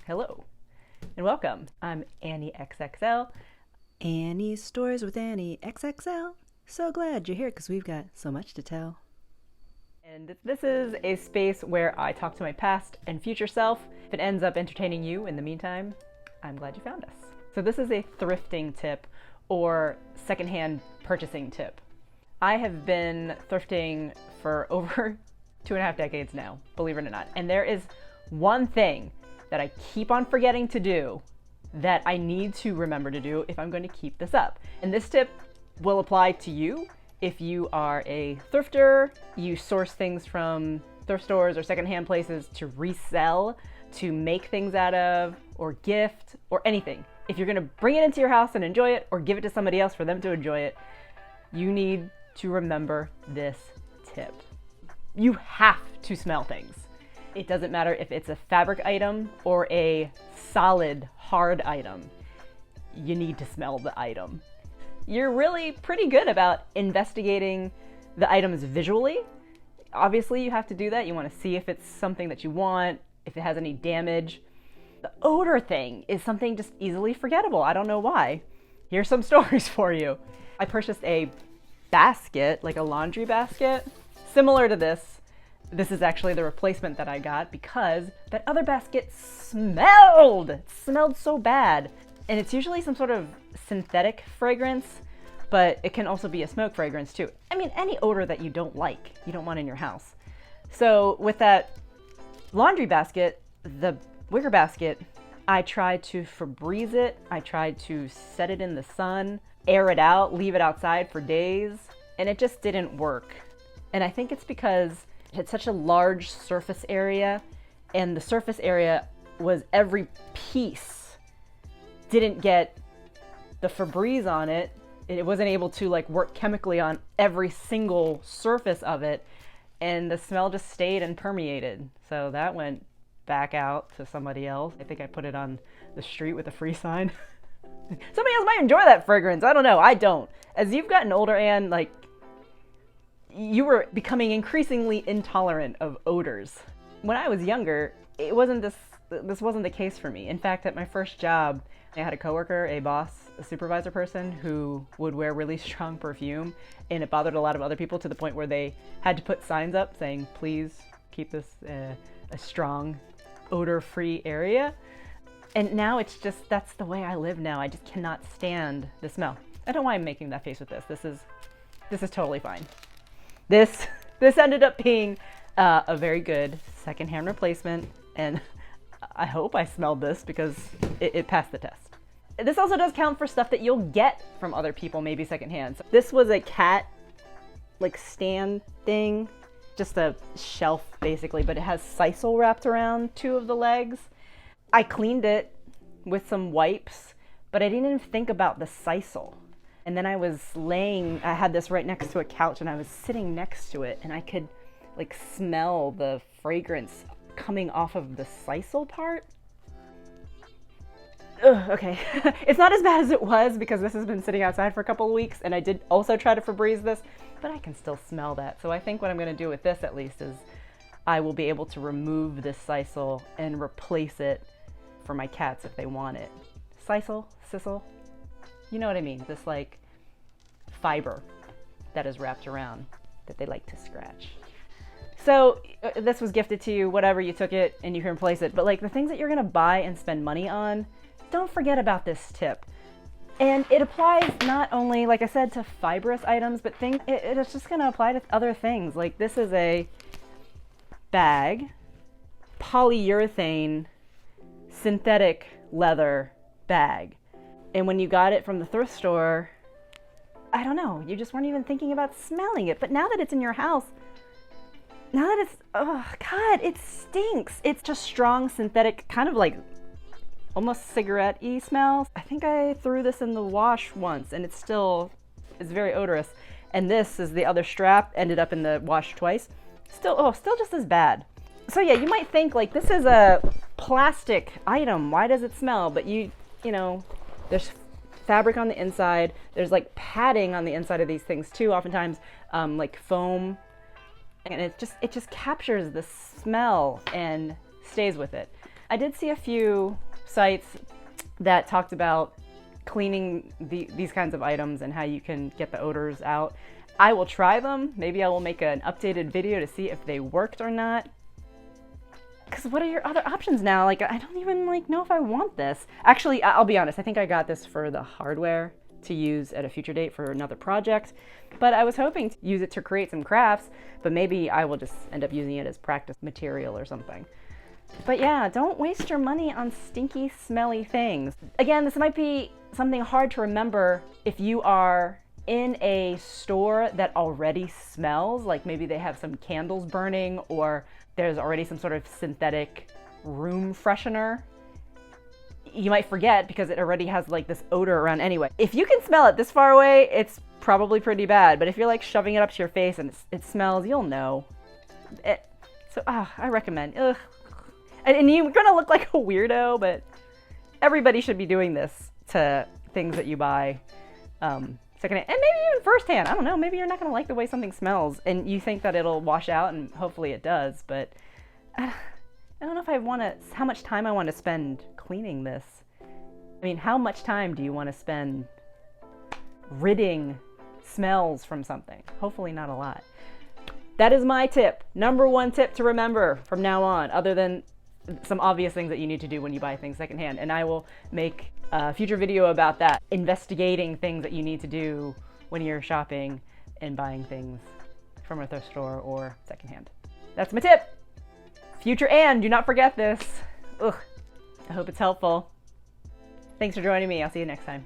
Hello and welcome. I'm AnnieXXL. Annie's Stories with AnnieXXL. So glad you're here because we've got so much to tell. And this is a space where I talk to my past and future self. If it ends up entertaining you in the meantime, I'm glad you found us. So this is a thrifting tip or secondhand purchasing tip. I have been thrifting for over 2.5 decades now, believe it or not. And there is one thing that I keep on forgetting to do that I need to remember to do if I'm going to keep this up. And this tip will apply to you if you are a thrifter, you source things from thrift stores or secondhand places to resell, to make things out of, or gift, or anything. If you're going to bring it into your house and enjoy it, or give it to somebody else for them to enjoy it, you need to remember this tip. You have to smell things. It doesn't matter if it's a fabric item or a solid, hard item. You need to smell the item. You're really pretty good about investigating the items visually. Obviously, you have to do that. You want to see if it's something that you want, if it has any damage. The odor thing is something just easily forgettable. I don't know why. Here's some stories for you. I purchased a basket, like a laundry basket, similar to this. This is actually the replacement that I got because that other basket smelled. It smelled so bad. And it's usually some sort of synthetic fragrance, but it can also be a smoke fragrance too. I mean, any odor that you don't like, you don't want in your house. So with that laundry basket, the wicker basket, I tried to Febreze it. I tried to set it in the sun, air it out, leave it outside for days, and it just didn't work. And I think it's because it had such a large surface area, and the surface area was every piece didn't get the Febreze on it. It wasn't able to like work chemically on every single surface of it, and the smell just stayed and permeated. So that went back out to somebody else. I think I put it on the street with a free sign. Somebody else might enjoy that fragrance. I don't know. I don't. As you've gotten older, Anne, like, you were becoming increasingly intolerant of odors. When I was younger, this wasn't the case for me. In fact, at my first job, I had a coworker, a boss, a supervisor person who would wear really strong perfume, and it bothered a lot of other people to the point where they had to put signs up saying, please keep this a strong, odor-free area. And now it's just, that's the way I live now. I just cannot stand the smell. I don't know why I'm making that face with this. This is totally fine. This ended up being a very good secondhand replacement, and I hope I smelled this because it passed the test. This also does count for stuff that you'll get from other people, maybe secondhand. So this was a cat, like, stand thing, just a shelf basically, but it has sisal wrapped around 2 of the legs. I cleaned it with some wipes, but I didn't even think about the sisal. And then I had this right next to a couch, and I was sitting next to it, and I could like smell the fragrance coming off of the sisal part. Ugh, okay. It's not as bad as it was because this has been sitting outside for a couple of weeks, and I did also try to Febreze this, but I can still smell that. So I think what I'm going to do with this, at least, is I will be able to remove this sisal and replace it for my cats if they want it. Sisal? You know what I mean? This like fiber that is wrapped around that they like to scratch. So this was gifted to you, whatever, you took it and you can replace it. But like the things that you're gonna buy and spend money on, don't forget about this tip. And it applies not only, like I said, to fibrous items, but it's just gonna apply to other things. Like this is a bag, polyurethane, synthetic leather bag. And when you got it from the thrift store, I don't know, you just weren't even thinking about smelling it. But now that it's in your house, oh God, it stinks. It's just strong synthetic, kind of like almost cigarette-y smell. I think I threw this in the wash once and it's very odorous. And this is the other strap, ended up in the wash twice. Still just as bad. So yeah, you might think like this is a plastic item. Why does it smell? But you know, there's fabric on the inside. There's like padding on the inside of these things too, oftentimes like foam. And it just captures the smell and stays with it. I did see a few sites that talked about cleaning these kinds of items and how you can get the odors out. I will try them. Maybe I will make an updated video to see if they worked or not. Because what are your other options now? Like, I don't even know if I want this. Actually, I'll be honest, I think I got this for the hardware to use at a future date for another project, but I was hoping to use it to create some crafts, but maybe I will just end up using it as practice material or something. But yeah, don't waste your money on stinky, smelly things. Again, this might be something hard to remember if you are in a store that already smells, like maybe they have some candles burning or there's already some sort of synthetic room freshener. You might forget because it already has like this odor around anyway. If you can smell it this far away, it's probably pretty bad, but if you're like shoving it up to your face and it smells, you'll know. I recommend. Ugh. And you're gonna look like a weirdo, but everybody should be doing this to things that you buy secondhand, and maybe even firsthand. I don't know, maybe you're not gonna like the way something smells and you think that it'll wash out, and hopefully it does, but I don't know if how much time I want to spend cleaning this. I mean, how much time do you want to spend ridding smells from something? Hopefully not a lot. That is my tip. Number one tip to remember from now on, other than some obvious things that you need to do when you buy things secondhand. And I will make a future video about that, investigating things that you need to do when you're shopping and buying things from a thrift store or secondhand. That's my tip. Future Anne, do not forget this. Ugh. I hope it's helpful. Thanks for joining me. I'll see you next time.